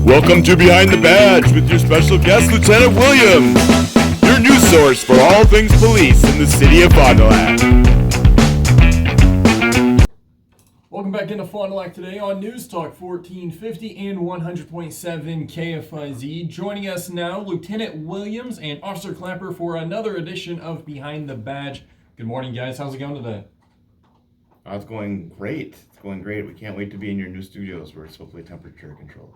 Welcome to Behind the Badge with your special guest, Lieutenant Williams, your news source for all things police in the city of Fond du Lac. Welcome back into Fond du Lac today on News Talk 1450 and 100.7 KFIZ. Joining us now, Lieutenant Williams and Officer Clapper for another edition of Behind the Badge. Good morning, guys. How's it going today? It's going great. It's going great. We can't wait to be in your new studios where it's hopefully temperature controlled.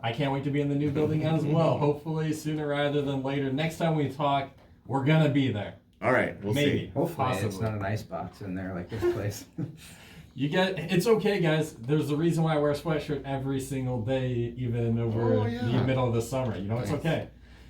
I can't wait to be in the new building as well. Hopefully sooner rather than later. Next time we talk, we're going to be there. All right. We'll Maybe. see. Hopefully Possibly. It's not an icebox in there like this place. It's okay, guys. There's a reason why I wear a sweatshirt every single day, even over the middle of the summer. You know, it's okay.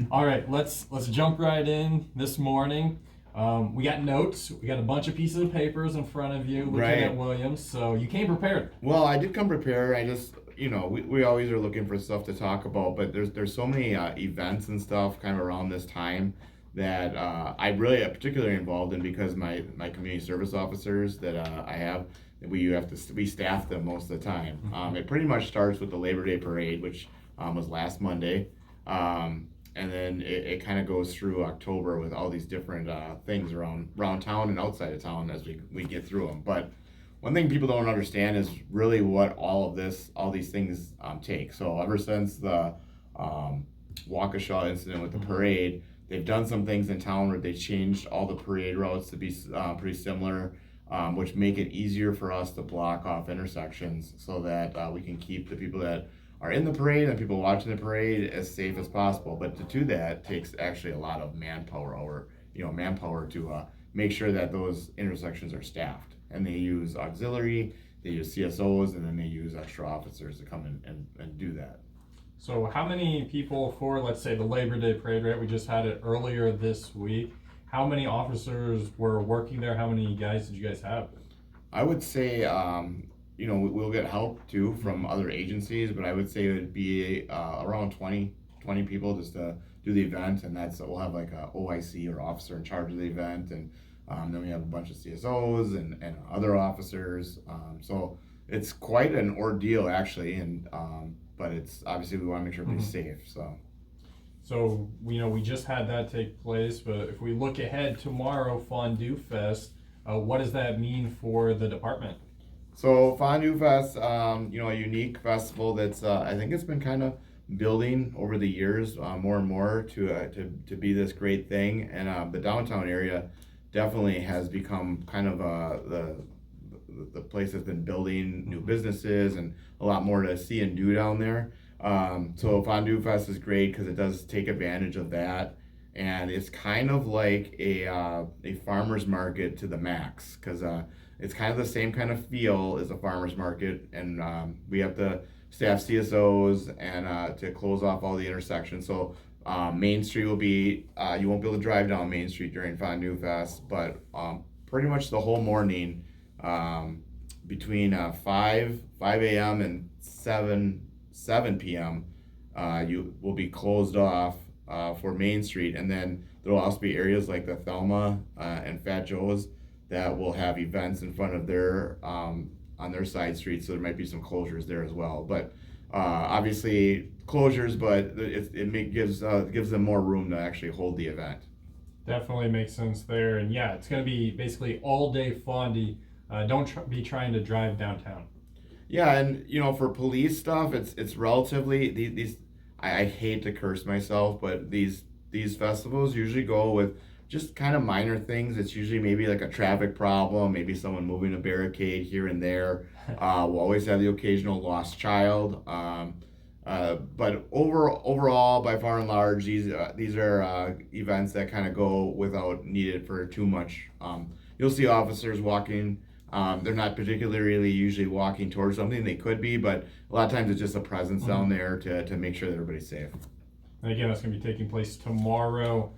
All right, let's jump right in this morning. We got notes. We got a bunch of pieces of papers in front of you, Lieutenant Williams. So you came prepared. Well, I did come prepared. I just, we always are looking for stuff to talk about, but there's so many events and stuff kind of around this time that I really am particularly involved in because my community service officers that I have, we staff them most of the time. It pretty much starts with the Labor Day parade, which was last Monday. And then it kind of goes through October with all these different things around town and outside of town as we get through them. But one thing people don't understand is really what all these things take. So ever since the Waukesha incident with the parade, they've done some things in town where they changed all the parade routes to be pretty similar, which make it easier for us to block off intersections so that we can keep the people that are in the parade and people watching the parade as safe as possible. But to do that takes actually a lot of manpower to make sure that those intersections are staffed. And they use auxiliary, they use CSOs, and then they use extra officers to come in and do that. So how many people for, let's say, the Labor Day parade, right? We just had it earlier this week. How many officers were working there? How many guys did you guys have? I would say, we'll get help too from other agencies, but I would say it would be around 20 people just to do the event, and we'll have like a OIC or officer in charge of the event, and then we have a bunch of CSOs and other officers. So it's quite an ordeal actually, and but it's obviously we want to make sure everybody's safe. So we just had that take place, but if we look ahead tomorrow, Fondue Fest, what does that mean for the department? So Fondue Fest, a unique festival that's I think it's been kind of building over the years more and more to be this great thing, and the downtown area definitely has become kind of the place that's been building new businesses and a lot more to see and do down there. So Fondue Fest is great because it does take advantage of that, and it's kind of like a farmer's market to the max because it's kind of the same kind of feel as a farmer's market, and we have to staff CSOs and to close off all the intersections. So Main Street will be, you won't be able to drive down Main Street during Fondue Fest, but pretty much the whole morning between 5 a.m. and 7 p.m. You will be closed off for Main Street, and then there will also be areas like the Thelma and Fat Joe's that will have events in front of their on their side streets, so there might be some closures there as well. But obviously closures, but it gives them more room to actually hold the event. Definitely makes sense there, and yeah, it's going to be basically all day fondue. Don't be trying to drive downtown. Yeah, and for police stuff, it's relatively these. I hate to curse myself, but these festivals usually go with just kind of minor things. It's usually maybe like a traffic problem, maybe someone moving a barricade here and there. We'll always have the occasional lost child. But overall, by far and large, these are events that kind of go without needed for too much. You'll see officers walking. They're not particularly usually walking towards something. They could be, but a lot of times it's just a presence down there to make sure that everybody's safe. And again, that's going to be taking place tomorrow.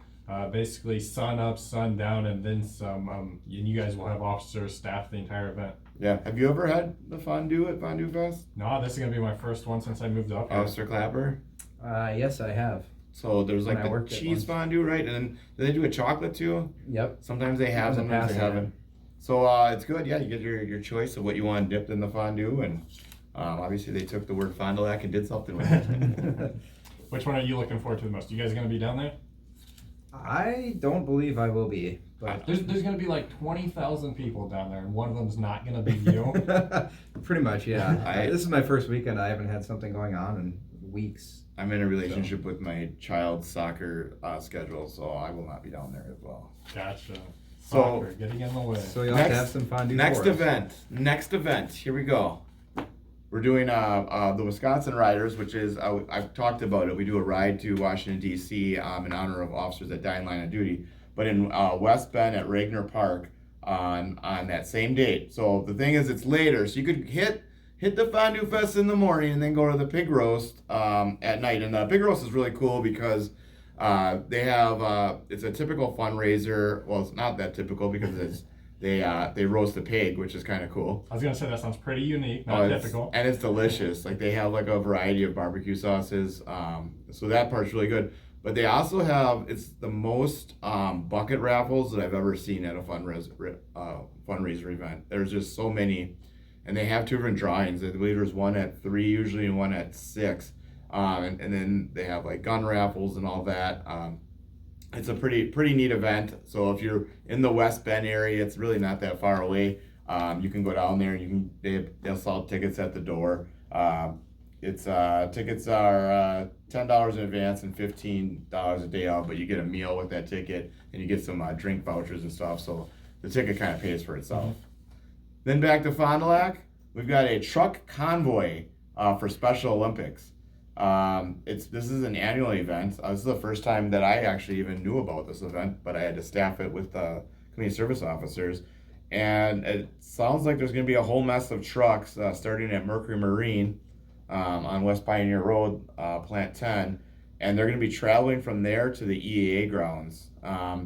Basically sun up, sun down, and then some. And you guys will have officers staff the entire event. Yeah. Have you ever had the fondue at Fondue Fest? No, this is going to be my first one since I moved up here. Officer Clapper? Yes, I have. So there's like the cheese fondue, right? And then do they do a chocolate too? Yep. Sometimes they have, sometimes they haven't. So it's good. Yeah, you get your choice of what you want dipped in the fondue, and Obviously, they took the word Fond du Lac and did something with it. Which one are you looking forward to the most? You guys going to be down there? I don't believe I will be, but There's going to be like 20,000 people down there, and one of them's not going to be you. pretty much, yeah. This is my first weekend. I haven't had something going on in weeks. I'm in a relationship with my child's soccer schedule, so I will not be down there as well. Gotcha. So- Soccer, getting in the way. So you'll have to have some fondue Next for us. Next event. Here we go. We're doing the Wisconsin Riders, which is I've talked about it. We do a ride to Washington D.C. In honor of officers that die in line of duty, but in West Bend at Regner Park on that same date. So the thing is, it's later, so you could hit the Fondue Fest in the morning and then go to the pig roast at night. And the pig roast is really cool because they have it's a typical fundraiser. Well, it's not that typical because it's they roast a pig, which is kind of cool. I was going to say that sounds pretty unique, not typical. And it's delicious. Like they have like a variety of barbecue sauces. So that part's really good. But they also have, it's the most bucket raffles that I've ever seen at a fundraiser event. There's just so many. And they have two different drawings. I believe there's one at 3 usually and one at 6. And then they have like gun raffles and all that. It's a pretty neat event. So if you're in the West Bend area, it's really not that far away. You can go down there and they'll sell tickets at the door. Tickets are $10 in advance and $15 a day out, but you get a meal with that ticket and you get some drink vouchers and stuff. So the ticket kind of pays for itself. Mm-hmm. Then back to Fond du Lac, we've got a truck convoy for Special Olympics. This is an annual event. This is the first time that I actually even knew about this event, but I had to staff it with community service officers. And it sounds like there's going to be a whole mess of trucks starting at Mercury Marine on West Pioneer Road, Plant 10. And they're going to be traveling from there to the EAA grounds.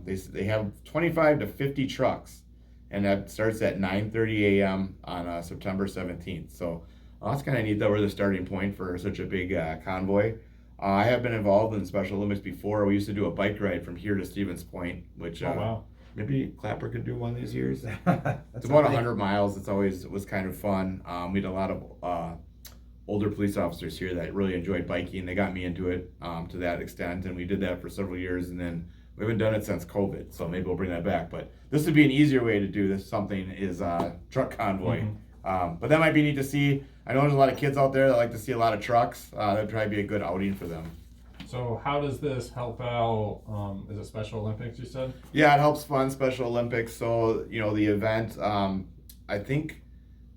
They have 25 to 50 trucks. And that starts at 9:30 a.m. on September 17th. So that's kind of neat that we're the starting point for such a big convoy. I have been involved in Special Olympics before. We used to do a bike ride from here to Stevens Point, which wow. Maybe Clapper could do one of these years. It's That's about okay. 100 miles. It was kind of fun. We had a lot of older police officers here that really enjoyed biking. They got me into it to that extent, and we did that for several years, and then we haven't done it since COVID, so maybe we'll bring that back. But this would be an easier way to do this. Something is truck convoy. Mm-hmm. But that might be neat to see. I know there's a lot of kids out there that like to see a lot of trucks. That'd probably be a good outing for them. So how does this help out? Is it Special Olympics, you said? Yeah, it helps fund Special Olympics. So, the event, I think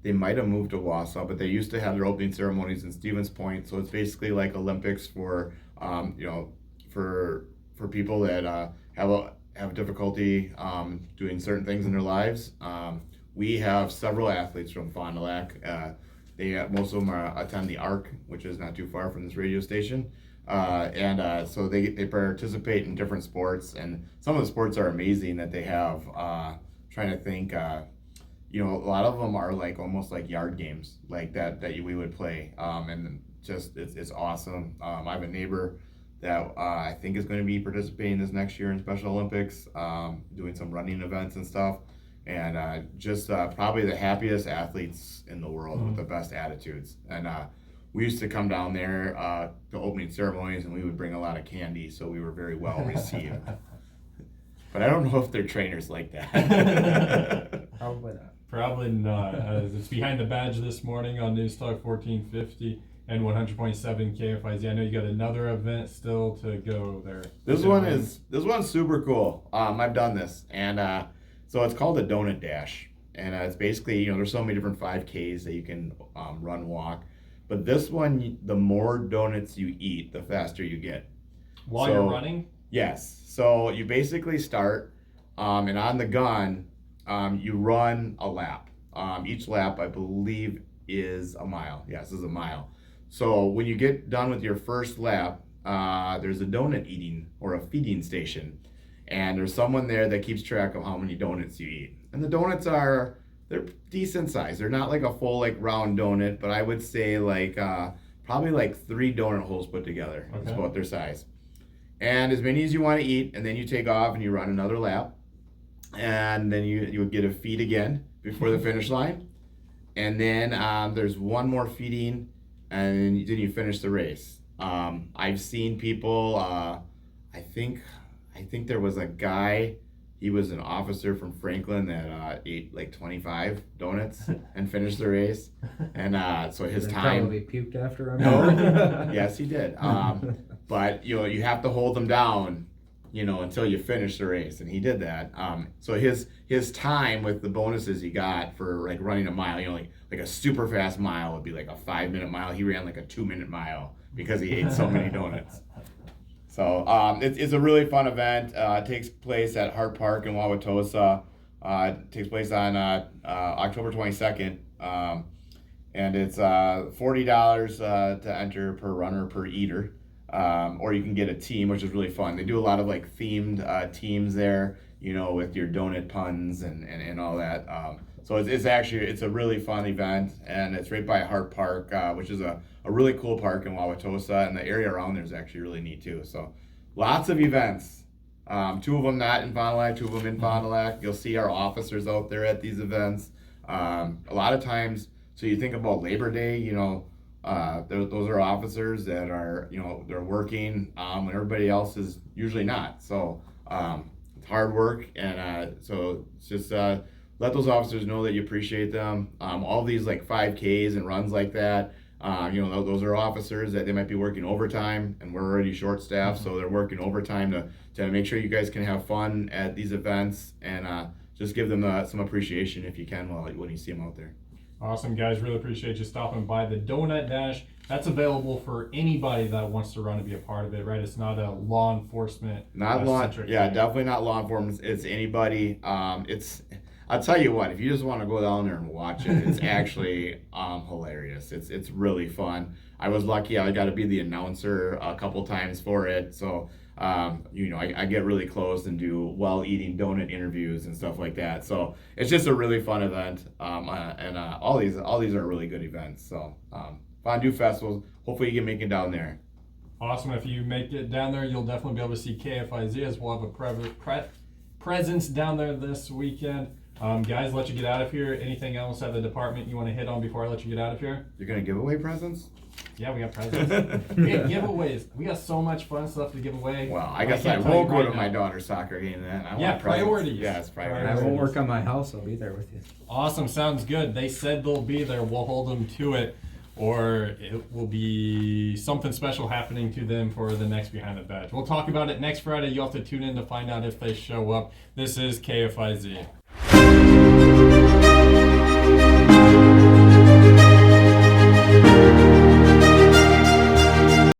they might have moved to Wausau, but they used to have their opening ceremonies in Stevens Point. So it's basically like Olympics for, for people that have difficulty doing certain things in their lives. We have several athletes from Fond du Lac. Most of them attend the ARC, which is not too far from this radio station. So they participate in different sports, and some of the sports are amazing that they have. Trying to think, a lot of them are like almost like yard games like that we would play, and just it's awesome. I have a neighbor that I think is going to be participating this next year in Special Olympics, doing some running events and stuff, and just probably the happiest athletes in the world. Mm-hmm. With the best attitudes. And we used to come down there to opening ceremonies, and we would bring a lot of candy, so we were very well received. But I don't know if their trainers like that. Probably not. Probably not. It's behind the badge this morning on News Talk 1450 and 100.7 KFIZ. I know you got another event still to go there. This one's super cool. I've done this, and so it's called a Donut Dash, and it's basically there's so many different 5Ks that you can run, walk. But this one, the more donuts you eat, the faster you get. While you're running? Yes. So you basically start, and on the gun, you run a lap. Each lap, I believe, is a mile. Yes, is a mile. So when you get done with your first lap, there's a donut eating or a feeding station. And there's someone there that keeps track of how many donuts you eat. And the donuts they're decent size. They're not like a full round donut, but I would say probably 3 donut holes put together. Okay. That's about their size. And as many as you want to eat, and then you take off and you run another lap. And then you would get a feed again before the finish line. And then there's one more feeding, and then you finish the race. I've seen people. I think there was a guy. He was an officer from Franklin that ate like 25 donuts and finished the race, and so his time. Probably puked after him. No, yes, he did. But you have to hold them down, until you finish the race, and he did that. So his time with the bonuses he got for like running a mile, like a super fast mile would be like a 5-minute mile. He ran like a 2-minute mile because he ate so many donuts. So it's a really fun event. It takes place at Hart Park in Wauwatosa. It takes place on October 22nd. And it's $40 to enter per runner per eater. Or you can get a team, which is really fun. They do a lot of like themed teams there, with your donut puns and all that. So it's a really fun event, and it's right by Hart Park, which is a really cool park in Wauwatosa, and the area around there is actually really neat too. So lots of events. 2 of them not in Fond du Lac, 2 of them in Fond du Lac. You'll see our officers out there at these events. A lot of times, so you think about Labor Day, those are officers that are, they're working when everybody else is usually not. So it's hard work, and so it's just let those officers know that you appreciate them. All these like 5Ks and runs like that, those are officers that they might be working overtime, and we're already short staffed, so they're working overtime to make sure you guys can have fun at these events, and just give them some appreciation if you can when you see them out there. Awesome, guys. Really appreciate you stopping by. The Donut Dash, that's available for anybody that wants to run and be a part of it, right? It's not a law enforcement. Definitely not law enforcement. It's anybody. I'll tell you what, if you just want to go down there and watch it, it's actually hilarious. It's really fun. I was lucky. I got to be the announcer a couple times for it, so I get really close and do eating donut interviews and stuff like that. So it's just a really fun event, and all these are really good events. So Fondue Festivals, hopefully you can make it down there. Awesome. If you make it down there, you'll definitely be able to see KFIZ, as we'll have a presence down there this weekend. Guys, let you get out of here. Anything else at the department you want to hit on before I let you get out of here? You're going to give away presents? Yeah, we got presents. We got giveaways. We got so much fun stuff to give away. Well, I guess I won't go to my daughter's soccer game then. I want priorities. Yes, priorities. I won't work on my house. I'll be there with you. Awesome. Sounds good. They said they'll be there. We'll hold them to it. Or it will be something special happening to them for the next Behind the Badge. We'll talk about it next Friday. You'll have to tune in to find out if they show up. This is KFIZ.